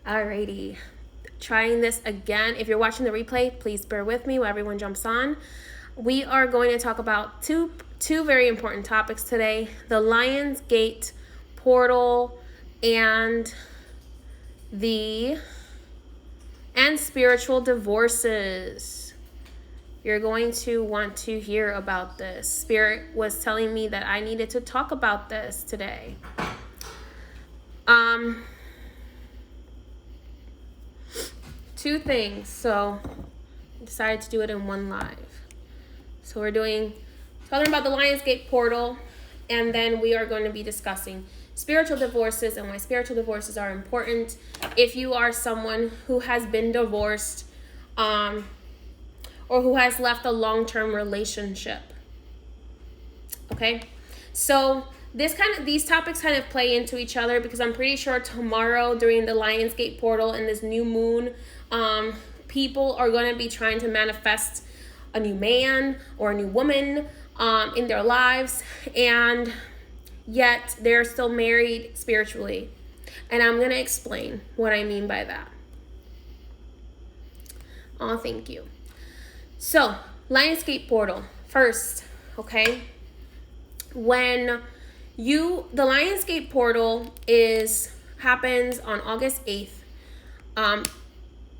Alrighty. Trying this again. If you're watching the replay, please bear with me while everyone jumps on. We are going to talk about two very important topics today: the Lion's Gate portal and spiritual divorces. You're going to want to hear about this. Spirit was telling me that I needed to talk about this today. Two things, so I decided to do it in one live. So we're talking about the Lion's Gate portal, and then we are going to be discussing spiritual divorces and why spiritual divorces are important if you are someone who has been divorced or who has left a long-term relationship. Okay, so these topics kind of play into each other, because I'm pretty sure tomorrow during the Lion's Gate portal and this new moon, people are going to be trying to manifest a new man or a new woman in their lives, and yet they're still married spiritually. And I'm going to explain what I mean by that. Oh, thank you. So, Lion's Gate portal. First, okay, the Lion's Gate portal happens on August 8th.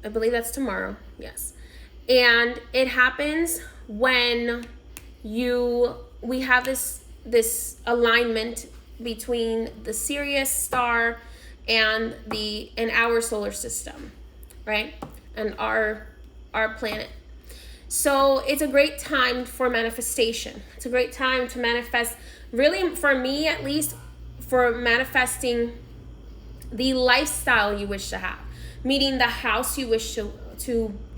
I believe that's tomorrow. Yes. And it happens when we have this alignment between the Sirius star and our solar system, right? And our planet. So it's a great time for manifestation. It's a great time to manifest, really, for me at least, for manifesting the lifestyle you wish to have, meaning the house you wish to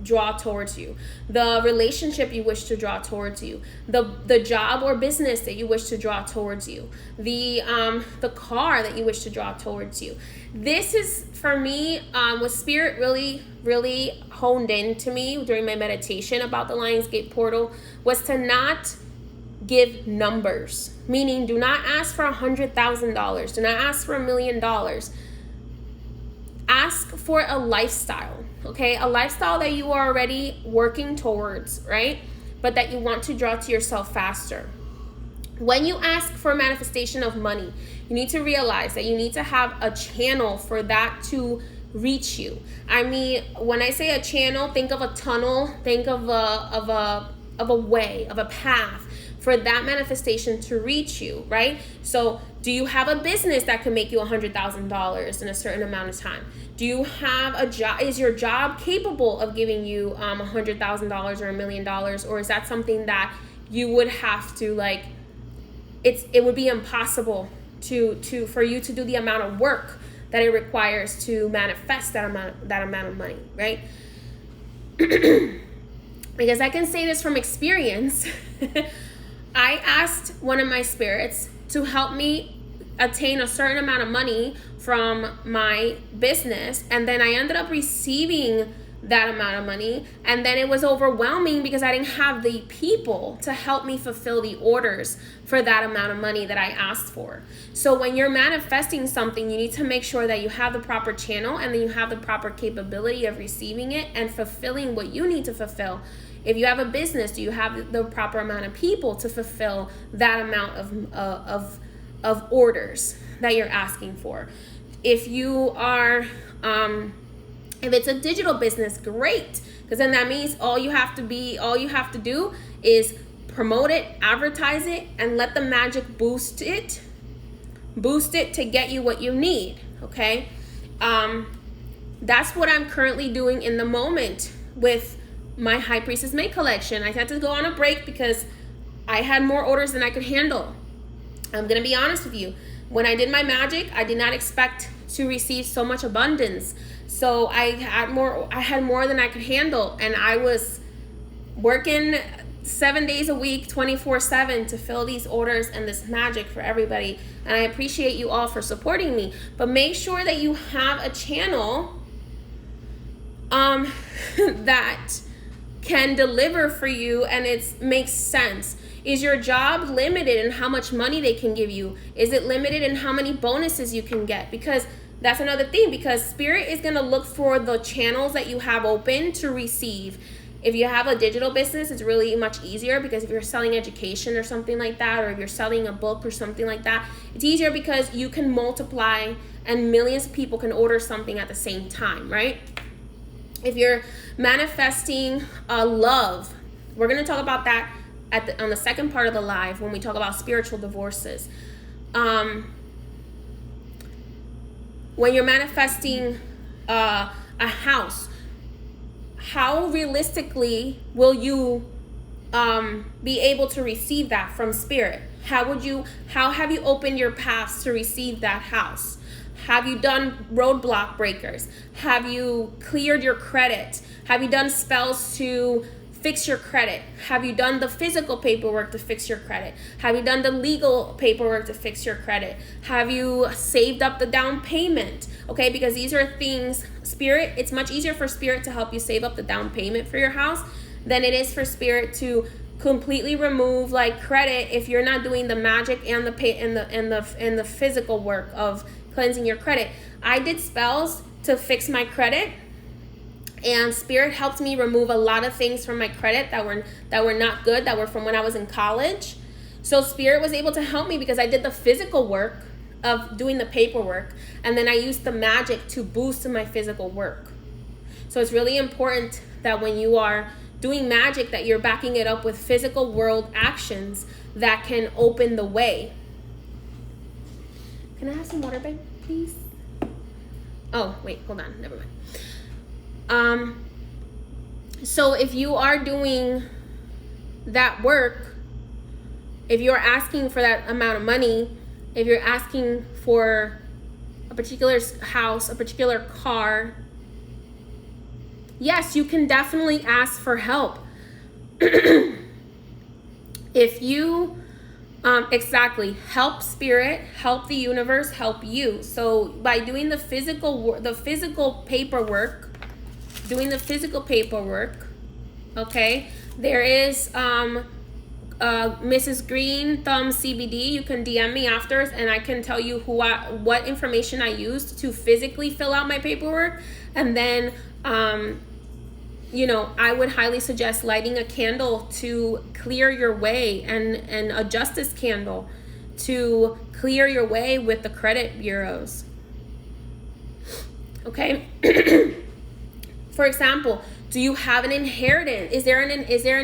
draw towards you, the relationship you wish to draw towards you, the job or business that you wish to draw towards you, the car that you wish to draw towards you. This is, for me, what Spirit really, really honed in to me during my meditation about the Lion's Gate portal, was to not give numbers, meaning do not ask for $100,000, do not ask for $1 million. Ask for a lifestyle, okay? A lifestyle that you are already working towards, right? But that you want to draw to yourself faster. When you ask for manifestation of money, you need to realize that you need to have a channel for that to reach you. I mean, when I say a channel, think of a tunnel, think of a way, of a path for that manifestation to reach you, right? So do you have a business that can make you $100,000 in a certain amount of time? Do you have a job? Is your job capable of giving you $100,000 or $1 million? Or is that something that you would have to, it would be impossible for you to do the amount of work that it requires to manifest that amount of money, right? Because I can say this from experience. I asked one of my spirits to help me attain a certain amount of money from my business, and then I ended up receiving that amount of money, and then it was overwhelming because I didn't have the people to help me fulfill the orders for that amount of money that I asked for. So when you're manifesting something, you need to make sure that you have the proper channel, and then you have the proper capability of receiving it and fulfilling what you need to fulfill. If you have a business, do you have the proper amount of people to fulfill that amount of orders that you're asking for? If you are, if it's a digital business, great, because then that means all you have to do is promote it, advertise it, and let the magic boost it to get you what you need. Okay, that's what I'm currently doing in the moment with my High Priestess May collection. I had to go on a break because I had more orders than I could handle. I'm gonna be honest with you. When I did my magic, I did not expect to receive so much abundance. So I had more than I could handle, and I was working 7 days a week, 24/7 to fill these orders and this magic for everybody. And I appreciate you all for supporting me. But make sure that you have a channel that can deliver for you and it makes sense. Is your job limited in how much money they can give you? Is it limited in how many bonuses you can get? Because That's another thing, because spirit is going to look for the channels that you have open to receive. If you have a digital business, it's really much easier, because if you're selling education or something like that, or if you're selling a book or something like that, it's easier because you can multiply and millions of people can order something at the same time, right? If you're manifesting love, we're going to talk about that on the second part of the live when we talk about spiritual divorces. When you're manifesting a house, how realistically will you be able to receive that from spirit? How have you opened your paths to receive that house? Have you done roadblock breakers? Have you cleared your credit? Have you done spells to fix your credit? Have you done the physical paperwork to fix your credit? Have you done the legal paperwork to fix your credit? Have you saved up the down payment? Okay, because these are things, spirit, it's much easier for spirit to help you save up the down payment for your house than it is for spirit to completely remove like credit if you're not doing the magic and the physical work of cleansing your credit. I did spells to fix my credit, and spirit helped me remove a lot of things from my credit that were not good, that were from when I was in college. So spirit was able to help me because I did the physical work of doing the paperwork, and then I used the magic to boost my physical work. So it's really important that when you are doing magic, that you're backing it up with physical world actions that can open the way. Can I have some water, babe, please? Oh, wait, hold on, never mind. So if you are doing that work, if you're asking for that amount of money, if you're asking for a particular house, a particular car, yes, you can definitely ask for help. If you exactly help spirit, help the universe, help you. So by doing the physical paperwork, okay, there is Mrs. Green Thumb CBD. You can DM me after, and I can tell you what information I used to physically fill out my paperwork. And then I would highly suggest lighting a candle to clear your way, and a justice candle to clear your way with the credit bureaus. Okay. For example, do you have an inheritance? Is there an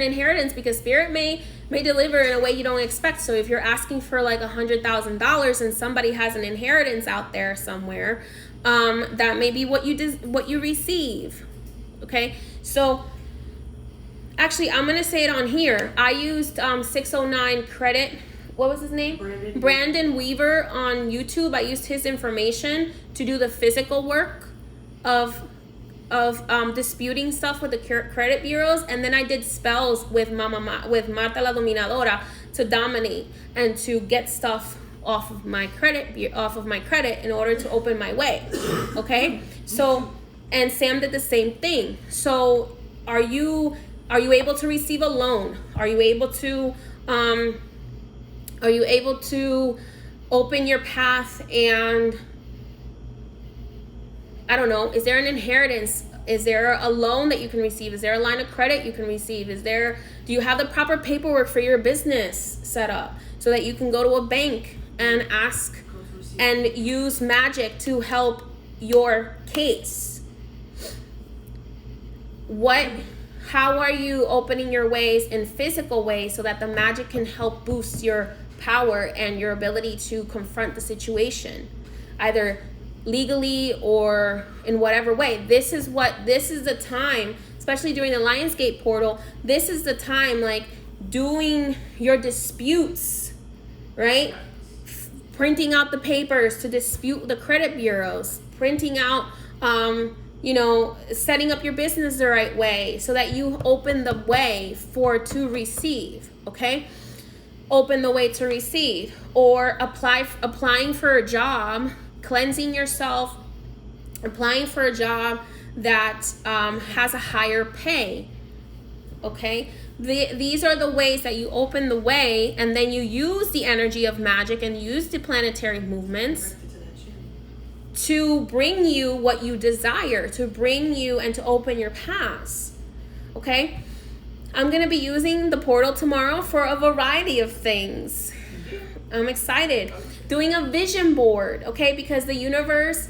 inheritance? Because spirit may deliver in a way you don't expect. So if you're asking for like $100,000 and somebody has an inheritance out there somewhere, that may be what you receive. Okay, so actually I'm gonna say it on here. I used 609 credit. What was his name? Brandon Weaver on YouTube. I used his information to do the physical work of disputing stuff with the credit bureaus, and then I did spells with Marta la Dominadora to dominate and to get stuff off of my credit in order to open my way. Okay, so. And Sam did the same thing. So are you able to receive a loan? Are you able to open your path? And I don't know, is there an inheritance? Is there a loan that you can receive? Is there a line of credit you can receive? Do you have the proper paperwork for your business set up so that you can go to a bank and ask and use magic to help your case? How are you opening your ways in physical ways so that the magic can help boost your power and your ability to confront the situation, either legally or in whatever way? This is the time, especially during the Lionsgate portal, this is the time, like, doing your disputes, right? Printing out the papers to dispute the credit bureaus, printing out setting up your business the right way so that you open the way to receive, okay? Open the way to receive. Or applying for a job, cleansing yourself, applying for a job that has a higher pay, okay? These are the ways that you open the way, and then you use the energy of magic and use the planetary movements to bring you what you desire, to bring you and to open your paths. Okay? I'm going to be using the portal tomorrow for a variety of things. I'm excited. Doing a vision board, okay? Because the universe,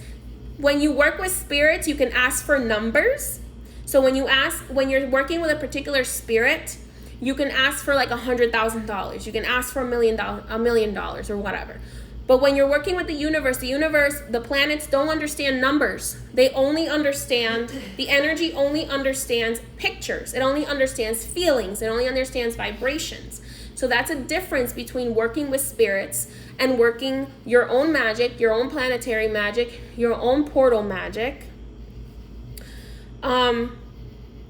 when you work with spirits, you can ask for numbers. So when you're working with a particular spirit, you can ask for like $100,000. You can ask for $1 million or whatever. But when you're working with the universe, the planets don't understand numbers. They only understand, the energy only understands pictures. It only understands feelings. It only understands vibrations. So that's a difference between working with spirits and working your own magic, your own planetary magic, your own portal magic.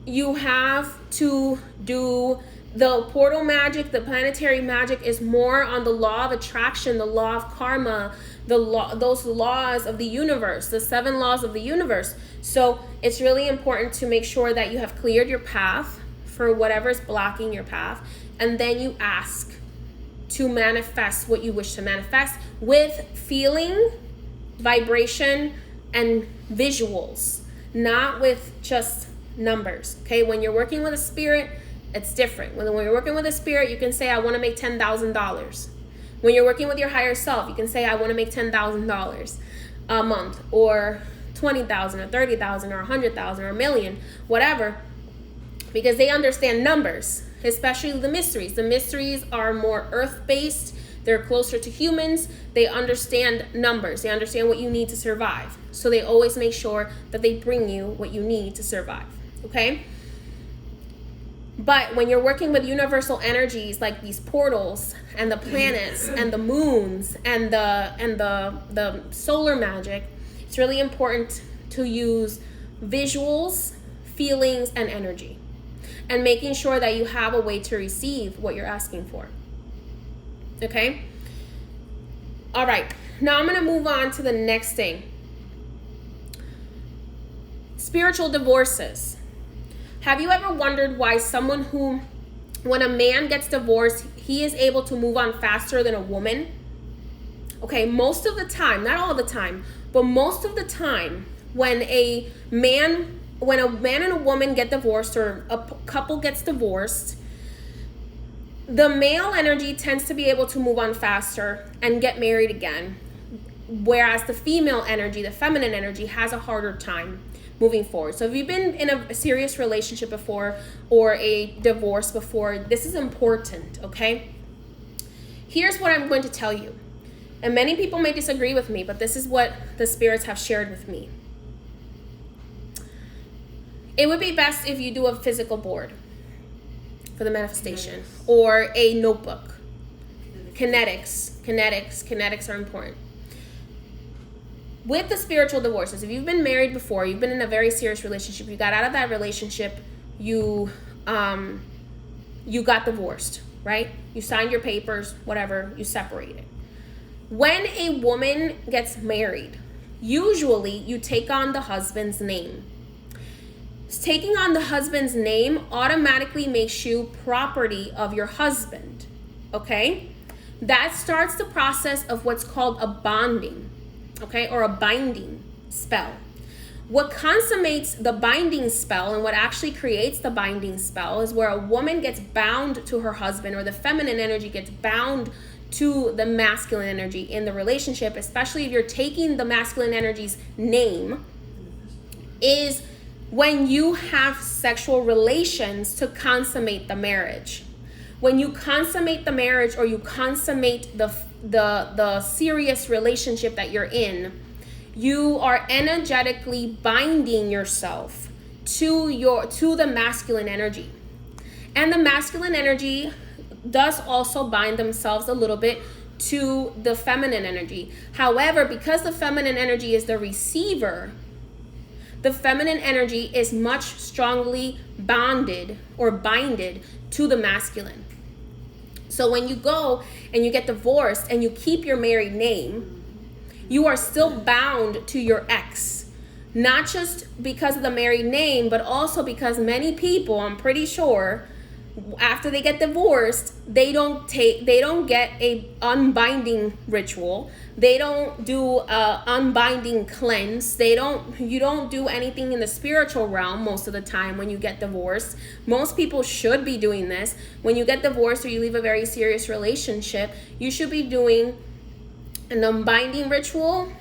You have to do the portal magic, the planetary magic is more on the law of attraction, the law of karma, those laws of the universe, the 7 laws of the universe. So it's really important to make sure that you have cleared your path for whatever is blocking your path. And then you ask to manifest what you wish to manifest with feeling, vibration, and visuals, not with just numbers. Okay, when you're working with a spirit, it's different. When you're working with a spirit, you can say, I want to make $10,000. When you're working with your higher self, you can say, I want to make $10,000 a month, or 20,000 or 30,000 or 100,000 or a million, whatever, because they understand numbers, especially the mysteries. The mysteries are more earth-based. They're closer to humans. They understand numbers. They understand what you need to survive. So they always make sure that they bring you what you need to survive. Okay? But when you're working with universal energies like these portals and the planets and the moons and the solar magic, it's really important to use visuals, feelings, and energy, and making sure that you have a way to receive what you're asking for. Okay? All right. Now I'm going to move on to the next thing. Spiritual divorces. Have you ever wondered why when a man gets divorced, he is able to move on faster than a woman? Okay, most of the time, not all the time, but most of the time, when a man and a woman get divorced, or a couple gets divorced, the male energy tends to be able to move on faster and get married again, whereas the female energy, the feminine energy, has a harder time moving forward. So if you've been in a serious relationship before or a divorce before, this is important, okay? Here's what I'm going to tell you. And many people may disagree with me, but this is what the spirits have shared with me. It would be best if you do a physical board for the manifestation, or a notebook. Kinetics are important. With the spiritual divorces, if you've been married before, you've been in a very serious relationship, you got out of that relationship, you got divorced, right? You signed your papers, whatever, you separated. When a woman gets married, usually you take on the husband's name. Taking on the husband's name automatically makes you property of your husband, okay? That starts the process of what's called a bonding, okay, or a binding spell. What consummates the binding spell and what actually creates the binding spell is where a woman gets bound to her husband, or the feminine energy gets bound to the masculine energy in the relationship, especially if you're taking the masculine energy's name, is when you have sexual relations to consummate the marriage. When you consummate the marriage, or you consummate the serious relationship that you're in, you are energetically binding yourself to the masculine energy. And the masculine energy does also bind themselves a little bit to the feminine energy. However, because the feminine energy is the receiver, the feminine energy is much strongly bonded or binded to the masculine. So when you go and you get divorced and you keep your married name, you are still bound to your ex. Not just because of the married name, but also because many people, I'm pretty sure, after they get divorced, they don't get a unbinding ritual. They don't do a unbinding cleanse. You don't do anything in the spiritual realm most of the time when you get divorced. Most people should be doing this. When you get divorced or you leave a very serious relationship, you should be doing an unbinding ritual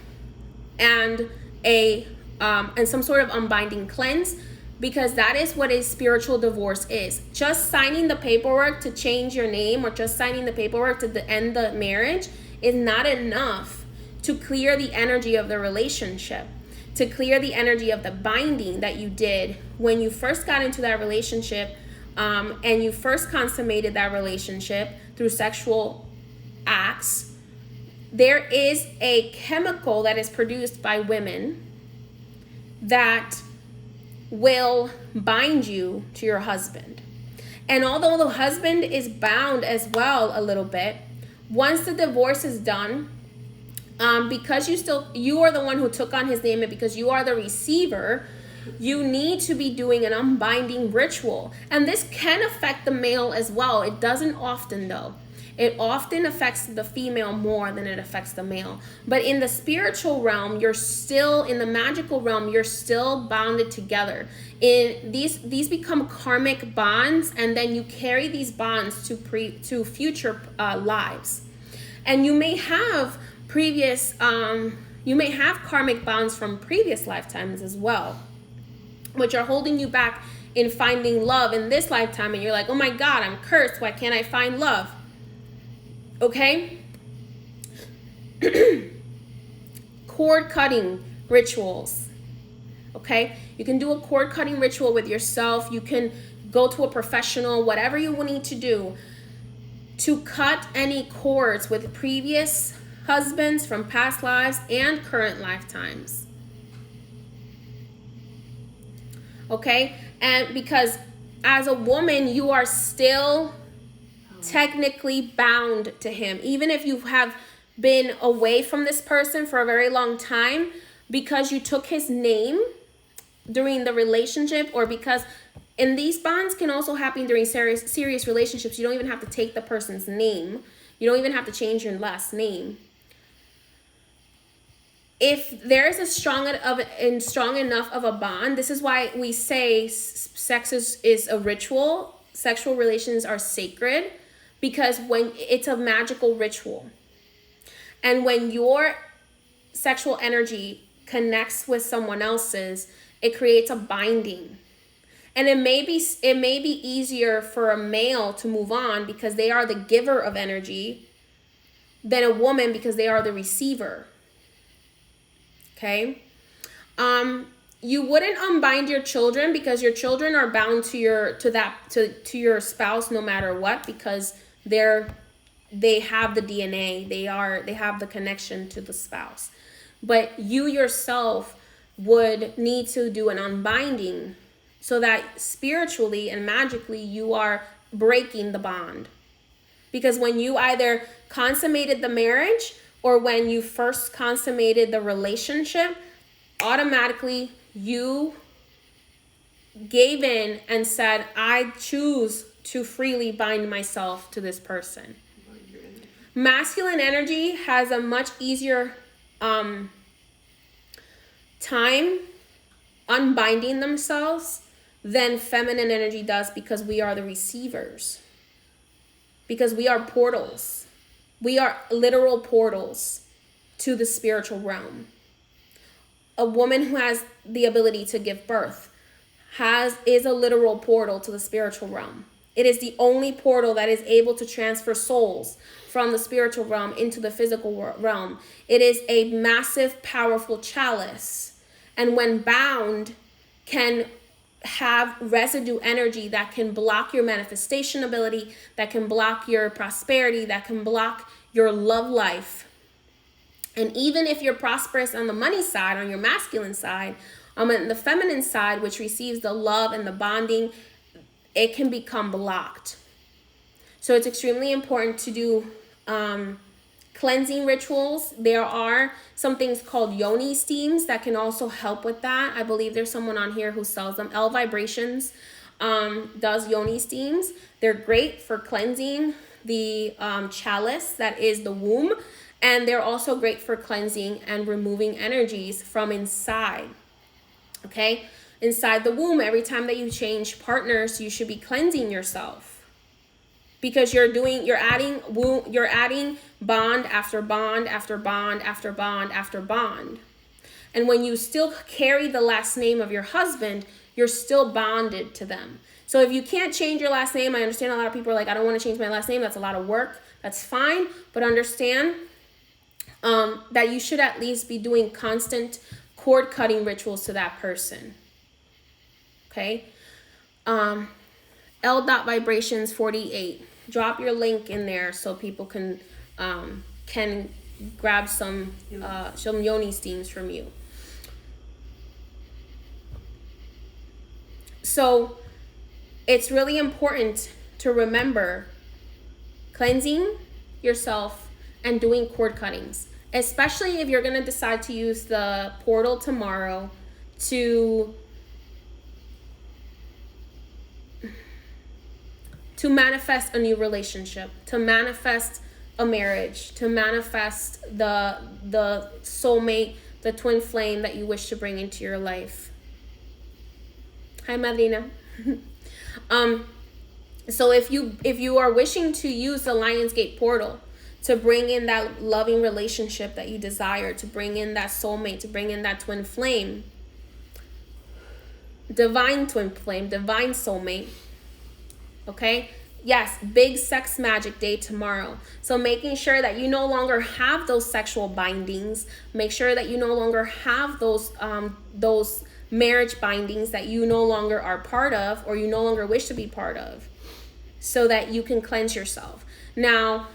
and and some sort of unbinding cleanse, because that is what a spiritual divorce is. Just signing the paperwork to change your name or just signing the paperwork to end the marriage is not enough to clear the energy of the relationship, to clear the energy of the binding that you did when you first got into that relationship, and you first consummated that relationship through sexual acts. There is a chemical that is produced by women that will bind you to your husband. And although the husband is bound as well a little bit, once the divorce is done, because you are the one who took on his name, and because you are the receiver, you need to be doing an unbinding ritual. And this can affect the male as well. It doesn't often though. It often affects the female more than it affects the male. But in the spiritual realm, in the magical realm, you're still bounded together. These become karmic bonds, and then you carry these bonds to future lives. And you may have karmic bonds from previous lifetimes as well, which are holding you back in finding love in this lifetime. And you're like, oh my God, I'm cursed. Why can't I find love? Okay? Cord cutting rituals. Okay? You can do a cord cutting ritual with yourself. You can go to a professional, whatever you will need to do to cut any cords with previous husbands from past lives and current lifetimes. Okay? And because as a woman, you are still technically bound to him, even if you have been away from this person for a very long time, because you took his name during the relationship, or because, and these bonds can also happen during serious relationships. You don't even have to take the person's name. You don't even have to change your last name. If there is a strong enough of a bond, this is why we say sex is a ritual. Sexual relations are sacred, because when it's a magical ritual, and when your sexual energy connects with someone else's, it creates a binding. And it may be easier for a male to move on because they are the giver of energy than a woman because they are the receiver. Okay? You wouldn't unbind your children because your children are bound to your spouse no matter what, because they have the DNA. They have the connection to the spouse. But you yourself would need to do an unbinding so that spiritually and magically you are breaking the bond. Because when you either consummated the marriage or when you first consummated the relationship, automatically you gave in and said, I choose to freely bind myself to this person. Masculine energy has a much easier time unbinding themselves than feminine energy does, because we are the receivers. Because we are portals. We are literal portals to the spiritual realm. A woman who has the ability to give birth is a literal portal to the spiritual realm. It is the only portal that is able to transfer souls from the spiritual realm into the physical realm. It is a massive, powerful chalice. And when bound, can have residue energy that can block your manifestation ability, that can block your prosperity, that can block your love life. And even if you're prosperous on the money side, on your masculine side, on the feminine side, which receives the love and the bonding, it can become blocked. So it's extremely important to do cleansing rituals. There are some things called yoni steams that can also help with that. I believe there's someone on here who sells them. L Vibrations does yoni steams. They're great for cleansing the chalice that is the womb, and they're also great for cleansing and removing energies from inside. Okay, inside the womb, every time that you change partners, you should be cleansing yourself, because you're adding bond after bond after bond after bond after bond. And when you still carry the last name of your husband, you're still bonded to them. So if you can't change your last name, I understand a lot of people are like, I don't want to change my last name. That's a lot of work. That's fine. But understand that you should at least be doing constant cord cutting rituals to that person. Okay. L.Vibrations 48. Drop your link in there so people can grab some yoni steams from you. So it's really important to remember cleansing yourself and doing cord cuttings, especially if you're going to decide to use the portal tomorrow to manifest a new relationship, to manifest a marriage, to manifest the soulmate, the twin flame that you wish to bring into your life. Hi, Madrina. So if you are wishing to use the Lionsgate portal to bring in that loving relationship that you desire, to bring in that soulmate, to bring in that twin flame, divine twin flame, divine soulmate, okay? Yes, big sex magic day tomorrow. So making sure that you no longer have those sexual bindings, make sure that you no longer have those marriage bindings that you no longer are part of or you no longer wish to be part of, so that you can cleanse yourself. Now,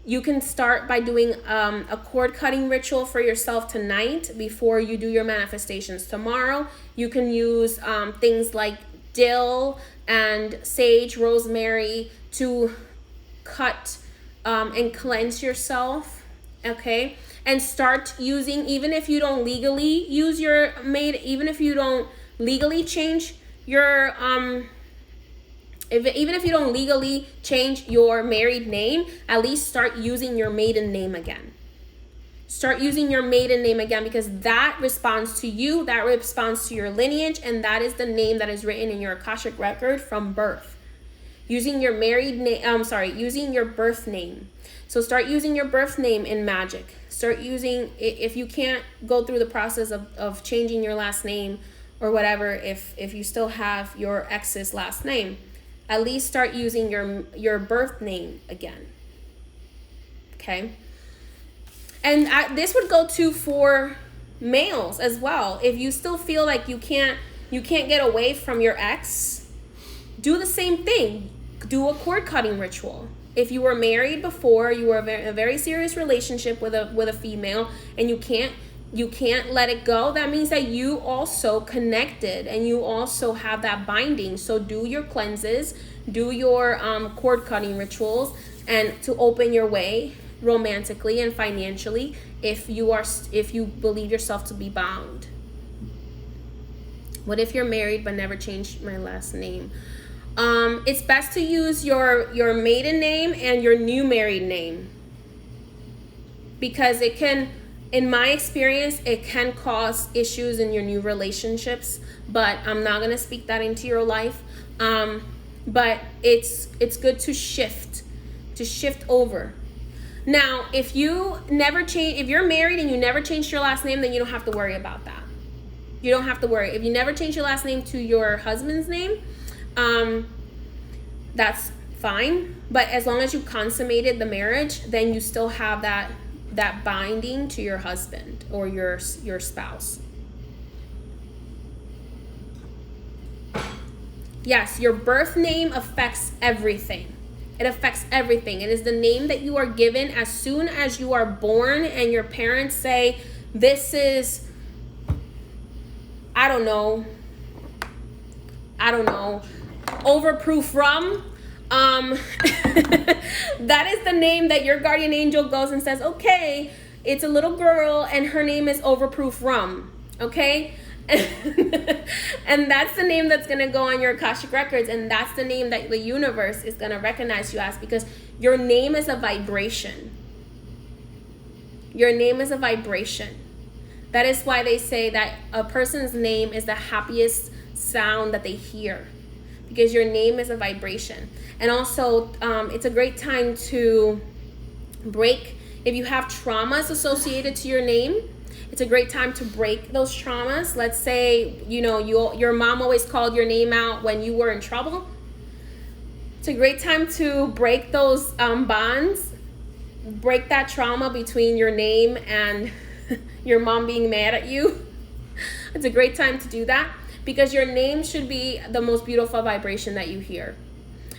you can start by doing a cord cutting ritual for yourself tonight before you do your manifestations tomorrow. You can use things like dill and sage, rosemary to cut and cleanse yourself, okay? And start using, even if you don't legally use your maid, even if you don't legally change your even if you don't legally change your married name, at least start using your maiden name again. Start using your maiden name again, because that responds to you, that responds to your lineage, and that is the name that is written in your Akashic record from birth. Using your using your birth name. So start using your birth name in magic. Start using, if you can't go through the process of changing your last name or whatever, if you still have your ex's last name, at least start using your birth name again. Okay? And this would go too for males as well. If you still feel like you can't get away from your ex, do the same thing. Do a cord cutting ritual. If you were married before, you were in a very serious relationship with a female, and you can't let it go, that means that you also connected and you also have that binding. So do your cleanses, do your cord cutting rituals, and to open your way romantically and financially if you believe yourself to be bound. What if you're married but never changed my last name? It's best to use your maiden name and your new married name, because it can, in my experience, it can cause issues in your new relationships, but I'm not going to speak that into your life. But it's good to shift over. Now, if you're married and you never changed your last name, then you don't have to worry about that. You don't have to worry. If you never changed your last name to your husband's name, that's fine. But as long as you consummated the marriage, then you still have that binding to your husband or your spouse. Yes, your birth name affects everything. It affects everything. It is the name that you are given as soon as you are born, and your parents say, this is, I don't know, overproof rum. That is the name that your guardian angel goes and says, okay, it's a little girl and her name is Overproof Rum, okay? And that's the name that's going to go on your Akashic records, and that's the name that the universe is going to recognize you as, because your name is a vibration. Your name is a vibration. That is why they say that a person's name is the happiest sound that they hear, because your name is a vibration. And also, it's a great time to break, if you have traumas associated to your name, it's a great time to break those traumas. Let's say, your mom always called your name out when you were in trouble. It's a great time to break those bonds, break that trauma between your name and your mom being mad at you. It's a great time to do that, because your name should be the most beautiful vibration that you hear,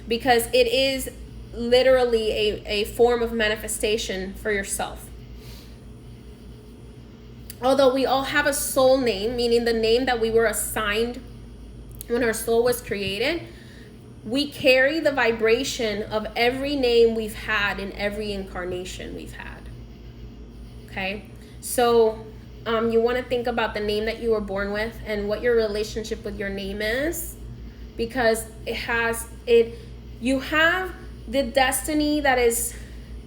because it is literally a form of manifestation for yourself. Although we all have a soul name, meaning the name that we were assigned when our soul was created, we carry the vibration of every name we've had in every incarnation we've had. Okay? So you want to think about the name that you were born with and what your relationship with your name is, because you have the destiny that is,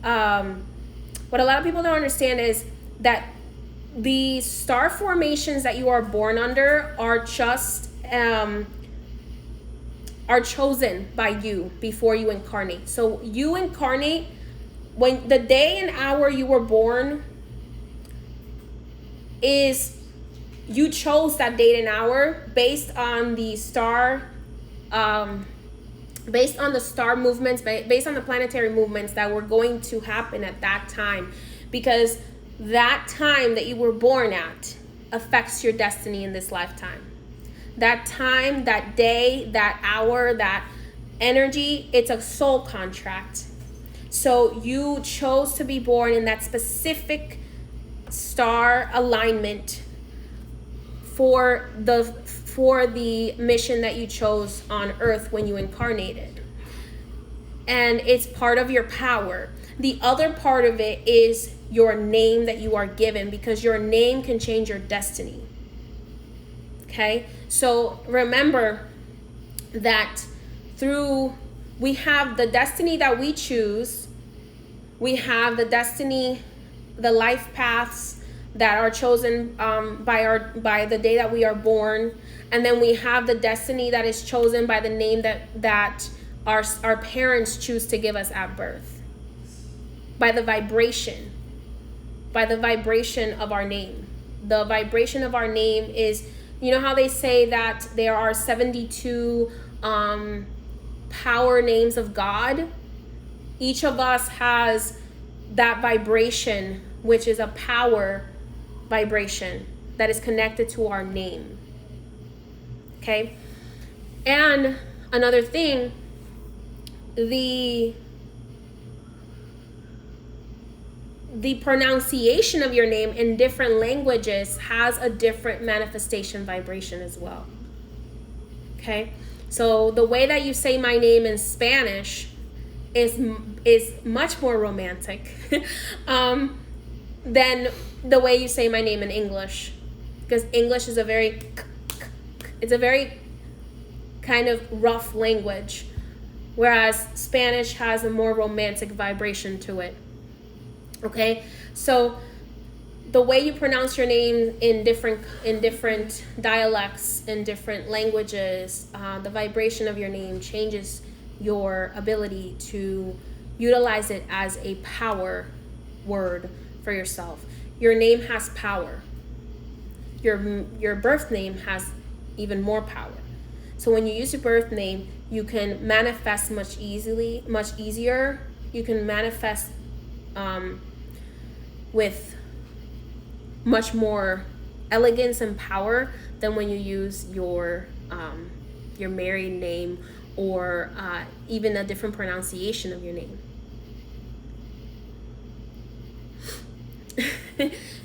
what a lot of people don't understand is that the star formations that you are born under are just are chosen by you before you incarnate. So you incarnate when the day and hour you were born is, you chose that date and hour based on the star based on the star movements, based on the planetary movements that were going to happen at that time, because that time that you were born at affects your destiny in this lifetime. That time, that day, that hour, that energy, it's a soul contract. So you chose to be born in that specific star alignment for the mission that you chose on Earth when you incarnated. And it's part of your power. The other part of it is your name that you are given, because your name can change your destiny. Okay? So remember that we have the destiny that we choose. We have the destiny, the life paths that are chosen by the day that we are born. And then we have the destiny that is chosen by the name that our parents choose to give us at birth. By the vibration of our name. The vibration of our name is, you know how they say that there are 72 power names of God? Each of us has that vibration, which is a power vibration that is connected to our name. Okay? And another thing, the pronunciation of your name in different languages has a different manifestation vibration as well. Okay? So the way that you say my name in Spanish is much more romantic than the way you say my name in English, because English is a very kind of rough language, whereas Spanish has a more romantic vibration to it. Okay, so the way you pronounce your name in different dialects, in different languages, the vibration of your name changes your ability to utilize it as a power word for yourself. Your name has power. Your birth name has even more power. So when you use your birth name, you can manifest much easier. You can manifest with much more elegance and power than when you use your married name, or even a different pronunciation of your name.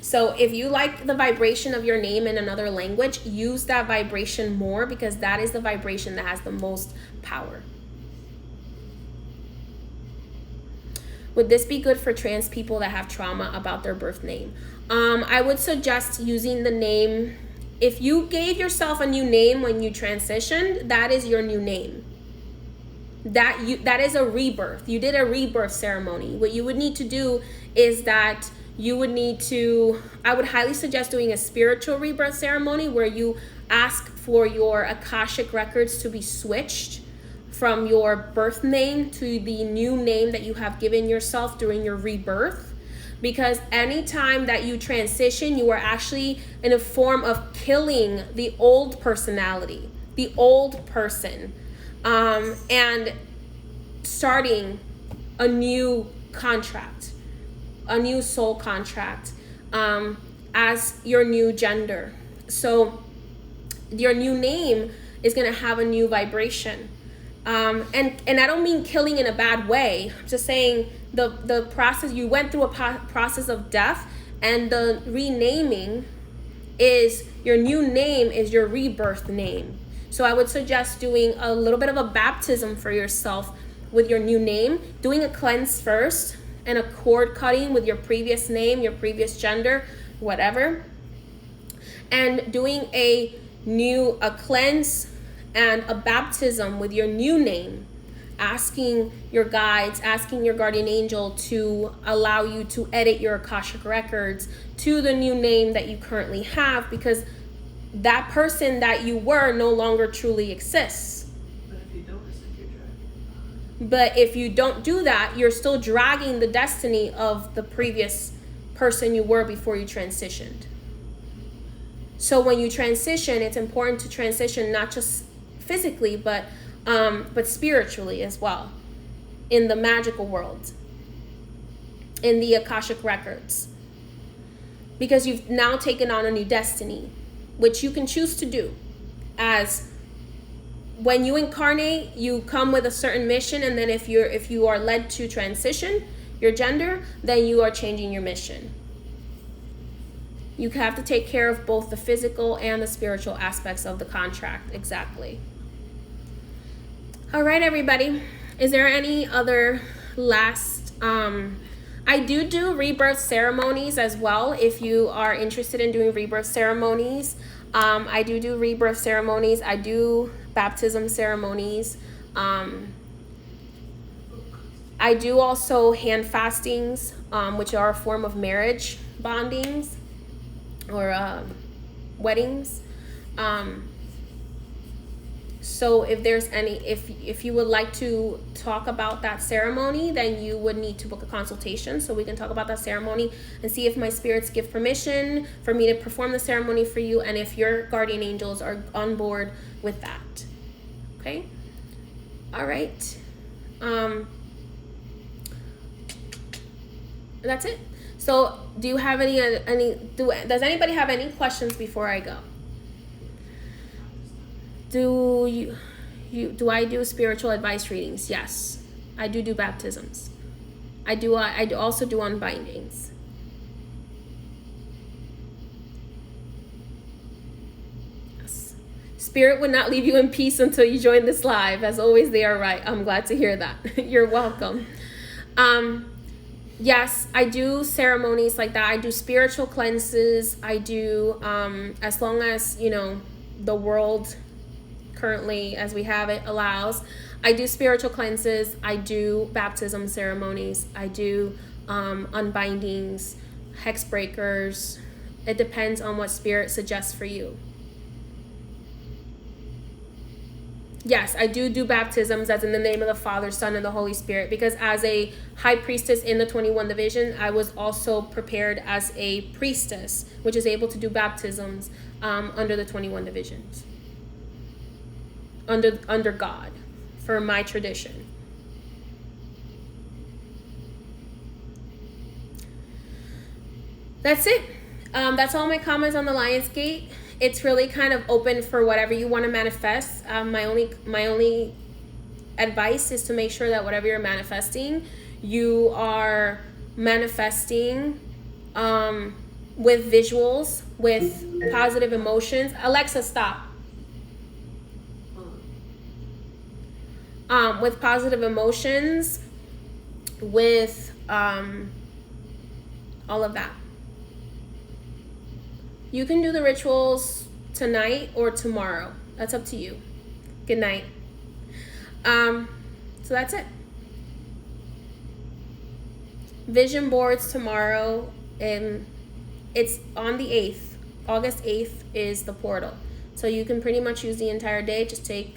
So if you like the vibration of your name in another language, use that vibration more, because that is the vibration that has the most power. Would this be good for trans people that have trauma about their birth name? I would suggest using the name if you gave yourself a new name when you transitioned, that is your new name. That is a rebirth. You did a rebirth ceremony. What you would need to do is that you would need to, I would highly suggest doing a spiritual rebirth ceremony where you ask for your Akashic records to be switched from your birth name to the new name that you have given yourself during your rebirth. Because anytime that you transition, you are actually in a form of killing the old personality, the old person, and starting a new contract, a new soul contract, as your new gender. So your new name is going to have a new vibration. And I don't mean killing in a bad way. I'm just saying the process, you went through a process of death, and the renaming is your new name, is your rebirth name. So I would suggest doing a little bit of a baptism for yourself with your new name, doing a cleanse first and a cord cutting with your previous name, your previous gender, whatever, and doing a cleanse and a baptism with your new name, asking your guides, asking your guardian angel to allow you to edit your Akashic records to the new name that you currently have, because that person that you were no longer truly exists. But if you don't do that, you're still dragging the destiny of the previous person you were before you transitioned. So when you transition, it's important to transition not just physically, but spiritually as well, in the magical world, in the Akashic records, because you've now taken on a new destiny, which you can choose to do. As when you incarnate, you come with a certain mission, and then if you are led to transition your gender, then you are changing your mission. You have to take care of both the physical and the spiritual aspects of the contract. Exactly. All right, everybody. Is there any other last... I do rebirth ceremonies as well. If you are interested in doing rebirth ceremonies, I do rebirth ceremonies. I do baptism ceremonies. I do also hand fastings, which are a form of marriage bondings or weddings. So if there's any, if you would like to talk about that ceremony, then you would need to book a consultation so we can talk about that ceremony and see if my spirits give permission for me to perform the ceremony for you, and if your guardian angels are on board with that. Okay? All right. That's it. So do you have does anybody have any questions before I go? Do I do spiritual advice readings? Yes. I do baptisms. I also do unbindings. Yes. Spirit would not leave you in peace until you join this live. As always, they are right. I'm glad to hear that. You're welcome. Yes, I do ceremonies like that. I do spiritual cleanses. I do, as long as, the world currently as we have it allows. I do spiritual cleanses. I do baptism ceremonies. I do unbindings, hex breakers. It depends on what spirit suggests for you. Yes, I do baptisms, as in the name of the Father, Son, and the Holy Spirit, because as a high priestess in the 21 division, I was also prepared as a priestess, which is able to do baptisms under the 21 divisions. Under God, for my tradition. That's it. That's all my comments on the Lion's Gate. It's really kind of open for whatever you want to manifest. My only advice is to make sure that whatever you're manifesting, you are manifesting with visuals, with positive emotions. Alexa, stop. With positive emotions, with all of that. You can do the rituals tonight or tomorrow. That's up to you. Good night. So that's it. Vision boards tomorrow. It's on the 8th. August 8th is the portal. So you can pretty much use the entire day. Just take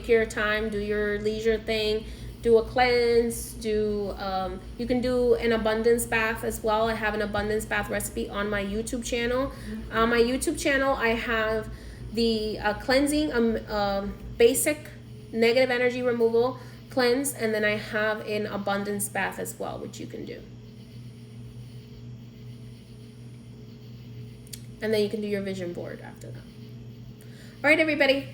your time, do your leisure thing, do a cleanse, you can do an abundance bath as well. I have an abundance bath recipe on my YouTube channel. On my YouTube channel, I have the cleansing, basic negative energy removal cleanse, and then I have an abundance bath as well, which you can do. And then you can do your vision board after that. All right, everybody.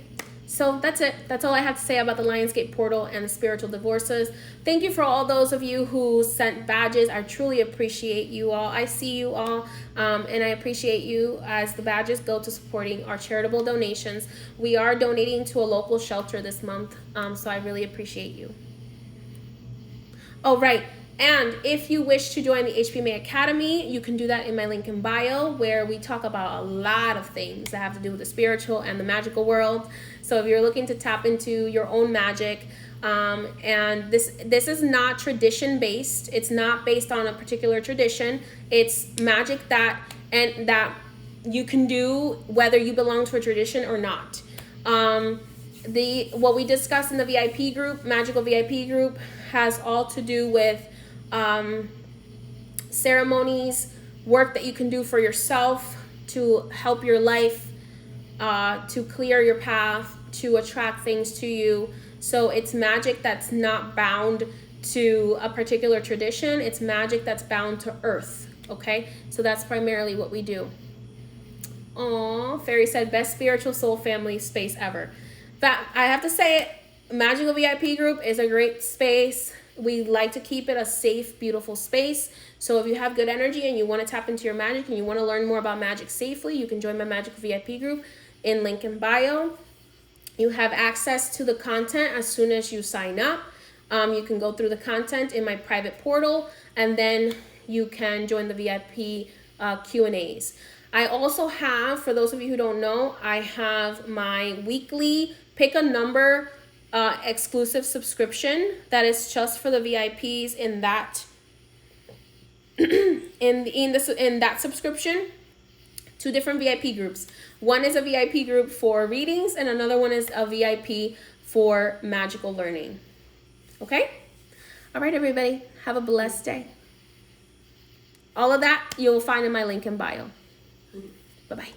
So that's it. That's all I have to say about the Lionsgate portal and the spiritual divorces. Thank you for all those of you who sent badges. I truly appreciate you all. I see you all, and I appreciate you as the badges go to supporting our charitable donations. We are donating to a local shelter this month, so I really appreciate you. Oh, right. And if you wish to join the HPMA Academy, you can do that in my link in bio, where we talk about a lot of things that have to do with the spiritual and the magical world. So if you're looking to tap into your own magic, and this is not tradition based. It's not based on a particular tradition. It's magic that you can do whether you belong to a tradition or not. What we discussed in the VIP group, magical VIP group, has all to do with ceremonies, work that you can do for yourself to help your life, to clear your path, to attract things to you. So it's magic that's not bound to a particular tradition. It's magic that's bound to earth. Okay, so that's primarily what we do. Aw, Fairy said, best spiritual soul family space ever. That, I have to say it, Magical VIP group is a great space. We like to keep it a safe, beautiful space. So if you have good energy and you want to tap into your magic and you want to learn more about magic safely, you can join my Magical VIP group in link in bio. You have access to the content as soon as you sign up. You can go through the content in my private portal, and then you can join the VIP Q&As. I also have, for those of you who don't know, I have my weekly pick a number exclusive subscription that is just for the VIPs in that in that subscription. Two different VIP groups. One is a VIP group for readings, and another one is a VIP for magical learning. Okay? All right, everybody. Have a blessed day. All of that you'll find in my link in bio. Bye-bye.